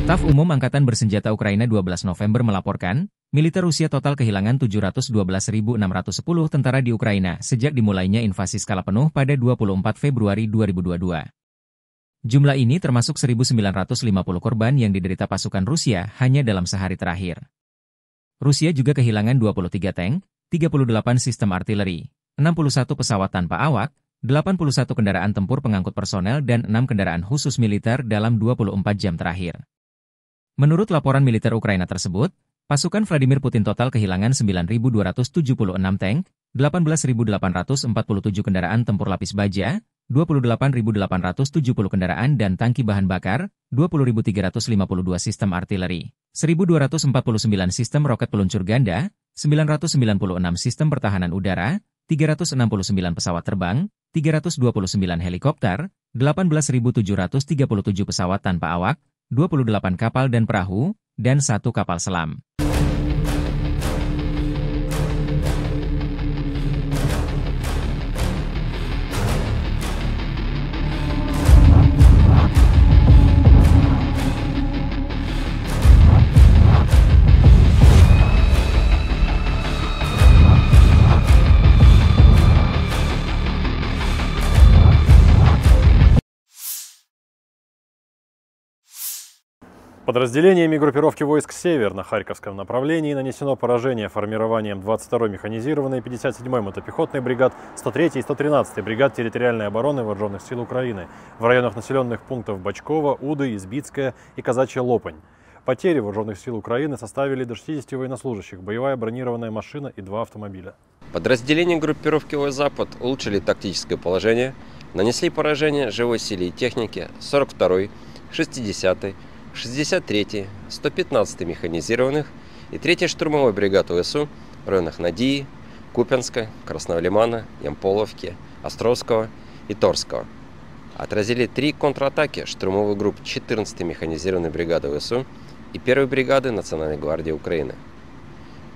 Staf Umum Angkatan Bersenjata Ukraina 12 November melaporkan, militer Rusia total kehilangan 712.610 tentara di Ukraina sejak dimulainya invasi skala penuh pada 24 Februari 2022. Jumlah ini termasuk 1.950 korban yang diderita pasukan Rusia hanya dalam sehari terakhir. Rusia juga kehilangan 23 tank, 38 sistem artileri, 61 pesawat tanpa awak, 81 kendaraan tempur pengangkut personel dan 6 kendaraan khusus militer dalam 24 jam terakhir. Menurut laporan militer Ukraina tersebut, pasukan Vladimir Putin total kehilangan 9.276 tank, 18.847 kendaraan tempur lapis baja, 28.870 kendaraan dan tangki bahan bakar, 20.352 sistem artileri, 1.249 sistem roket peluncur ganda, 996 sistem pertahanan udara, 369 pesawat terbang, 329 helikopter, 18.737 pesawat tanpa awak, 28 kapal dan perahu, dan 1 kapal selam. Подразделениями группировки войск «Север» на Харьковском направлении нанесено поражение формированием 22-й механизированной, 57-й мотопехотной бригад, 103-й и 113-й бригад территориальной обороны Вооруженных сил Украины в районах населенных пунктов Бачково, Уды, Избицкая и Казачья Лопань. Потери Вооруженных сил Украины составили до 60 военнослужащих, боевая бронированная машина и 2 автомобиля. Подразделения группировки ОС «Запад» улучшили тактическое положение, нанесли поражение живой силе и технике 42-й, 60-й, 63-й, 115-й механизированных и 3-й штурмовой бригад ОСУ в районах Надии, Купянска, Красного Лимана, Ямполовки, Островского и Торского. Отразили 3 контратаки штурмовых групп 14-й механизированной бригады ОСУ и 1-й бригады Национальной гвардии Украины.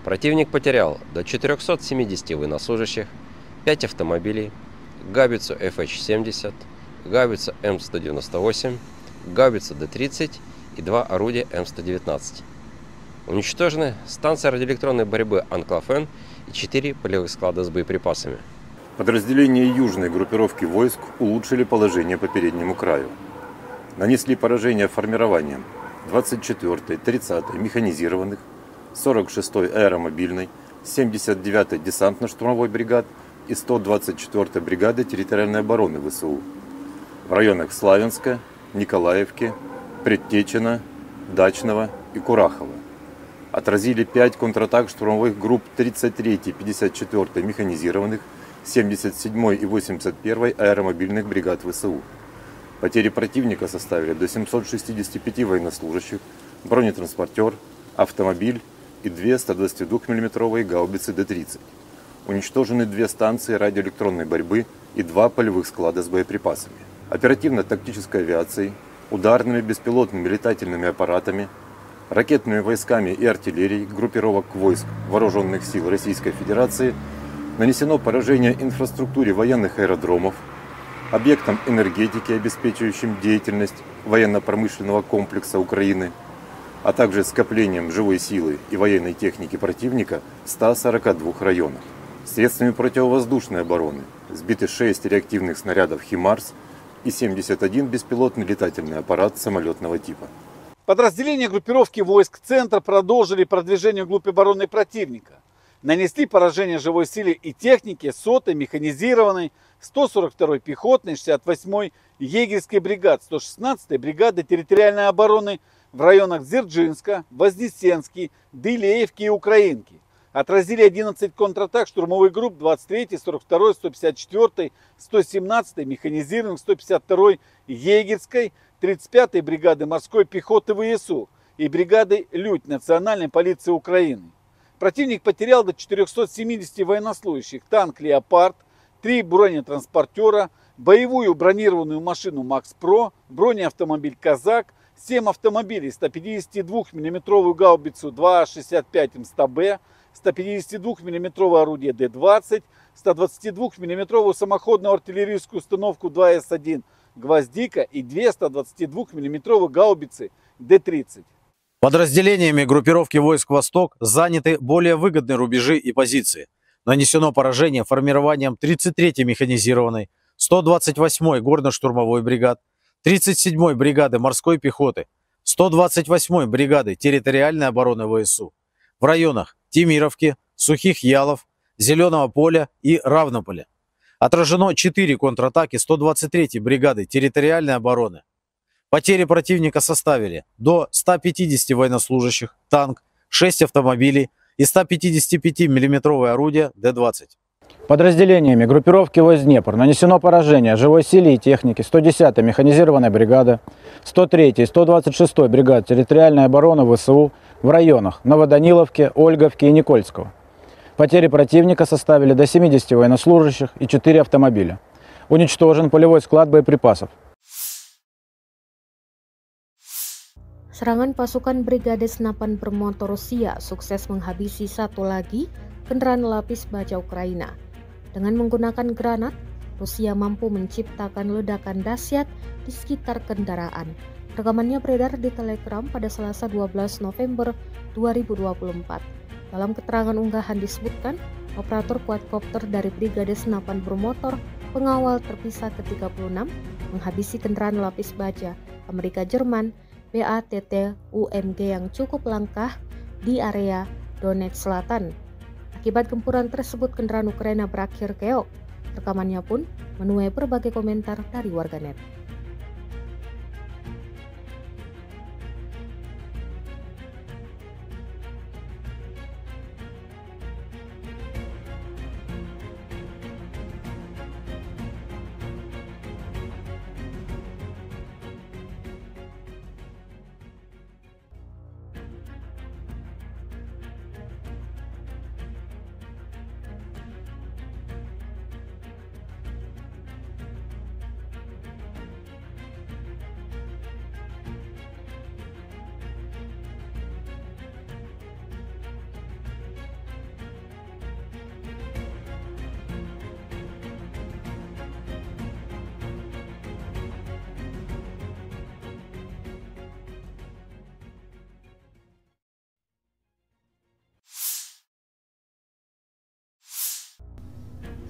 Противник потерял до 470 военнослужащих, 5 автомобилей, гаубицу FH-70, гаубицу М198, гаубицу Д-30 и 2 орудия М119. Уничтожены станция радиоэлектронной борьбы «Анклав-Н» и 4 полевых склада с боеприпасами. Подразделения южной группировки войск улучшили положение по переднему краю. Нанесли поражение формированием 24-й, 30-й механизированных, 46-й аэромобильной, 79-й десантно-штурмовой бригад и 124-й бригады территориальной обороны ВСУ в районах Славянска, Николаевки, Предтечина, Дачного и Курахова. Отразили 5 контратак штурмовых групп 33-й, 54-й механизированных, 77-й и 81-й аэромобильных бригад ВСУ. Потери противника составили до 765 военнослужащих, бронетранспортер, автомобиль и 2 122 мм гаубицы Д-30. Уничтожены 2 станции радиоэлектронной борьбы и 2 полевых склада с боеприпасами. Оперативно-тактической авиацией, ударными беспилотными летательными аппаратами, ракетными войсками и артиллерией группировок войск Вооруженных сил Российской Федерации нанесено поражение инфраструктуре военных аэродромов, объектам энергетики, обеспечивающим деятельность военно-промышленного комплекса Украины, а также скоплением живой силы и военной техники противника в 142 районах. Средствами противовоздушной обороны сбиты 6 реактивных снарядов «Химарс» и 71 беспилотный летательный аппарат самолетного типа. Подразделения группировки войск «Центр» продолжили продвижение вглубь обороны противника. Нанесли поражение живой силе и технике 100-й механизированной, 142-й пехотной, 68-й егерской бригад, 116-й бригады территориальной обороны в районах Дзержинска, Вознесенский, Дылеевки и Украинки. Отразили 11 контратак штурмовых групп 23-й, 42-й, 154-й, 117-й механизированных, 152-й егерской, 35-й бригады морской пехоты ВСУ и бригады «Людь» Национальной полиции Украины. Противник потерял до 470 военнослужащих, танк «Леопард», 3 бронетранспортера, боевую бронированную машину «Макс-Про», бронеавтомобиль «Казак», 7 автомобилей, 152 мм гаубицу 2,65 МСТБ, 152 мм орудие Д-20, 122 мм самоходную артиллерийскую установку 2С1 «Гвоздика» и 2 122-мм гаубицы Д-30. Подразделениями группировки войск «Восток» заняты более выгодные рубежи и позиции. Нанесено поражение формированием 33-й механизированной, 128-й горно-штурмовой бригад, 37-й бригады морской пехоты, 128-й бригады территориальной обороны ВСУ в районах Тимировки, Сухих Ялов, Зеленого поля и Равнополя. Отражено 4 контратаки 123-й бригады территориальной обороны. Потери противника составили до 150 военнослужащих, танк, 6 автомобилей и 155-мм орудие Д-20. Подразделениями группировки войск «Днепр» нанесено поражение живой силе и технике 110-й механизированной бригады, 103-й и 126-й бригад территориальной обороны ВСУ в районах Новоданиловки, Ольговки и Никольского. Потери противника составили до 70 военнослужащих и 4 автомобиля. Уничтожен полевой склад боеприпасов. Serangan pasukan Brigade Senapan Bermotor Rusia sukses menghabisi satu lagi kendaraan lapis baja Ukraina. Dengan menggunakan granat, Rusia mampu menciptakan ledakan dahsyat di sekitar kendaraan. Rekamannya beredar di Telegram pada Selasa 12 November 2024. Dalam keterangan unggahan disebutkan, operator quadcopter dari Brigade Senapan Bermotor Pengawal Terpisah ke-36 menghabisi kendaraan lapis baja Amerika Jerman BATT-UMG yang cukup langkah di area Donetsk Selatan. Akibat gempuran tersebut, kendaraan Ukraina berakhir keok. Rekamannya pun menuai berbagai komentar dari warganet.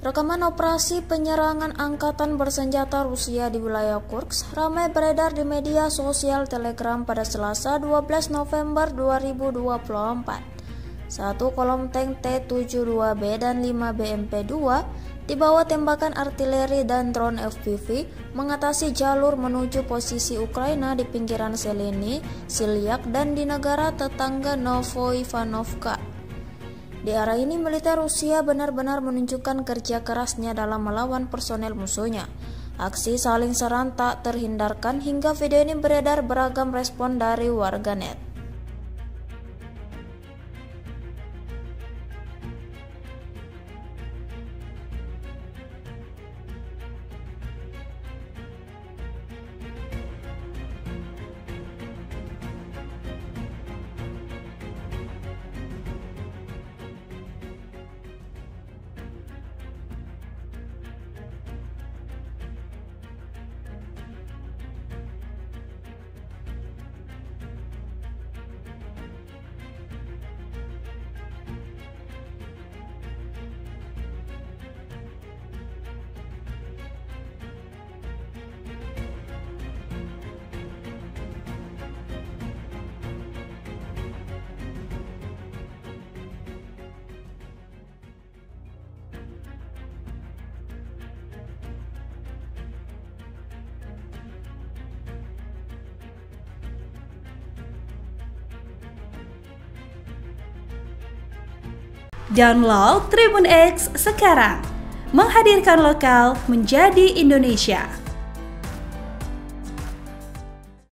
Rekaman operasi penyerangan angkatan bersenjata Rusia di wilayah Kursk ramai beredar di media sosial Telegram pada Selasa 12 November 2024. Satu kolom tank T-72B dan 5 BMP-2 di bawah tembakan artileri dan drone FPV mengatasi jalur menuju posisi Ukraina di pinggiran Seleny, Silyak, dan di negara tetangga Novo-Ivanovka. Di arah ini, militer Rusia benar-benar menunjukkan kerja kerasnya dalam melawan personel musuhnya. Aksi saling serang tak terhindarkan hingga video ini beredar beragam respon dari warganet. Download Tribun X sekarang, menghadirkan lokal menjadi Indonesia.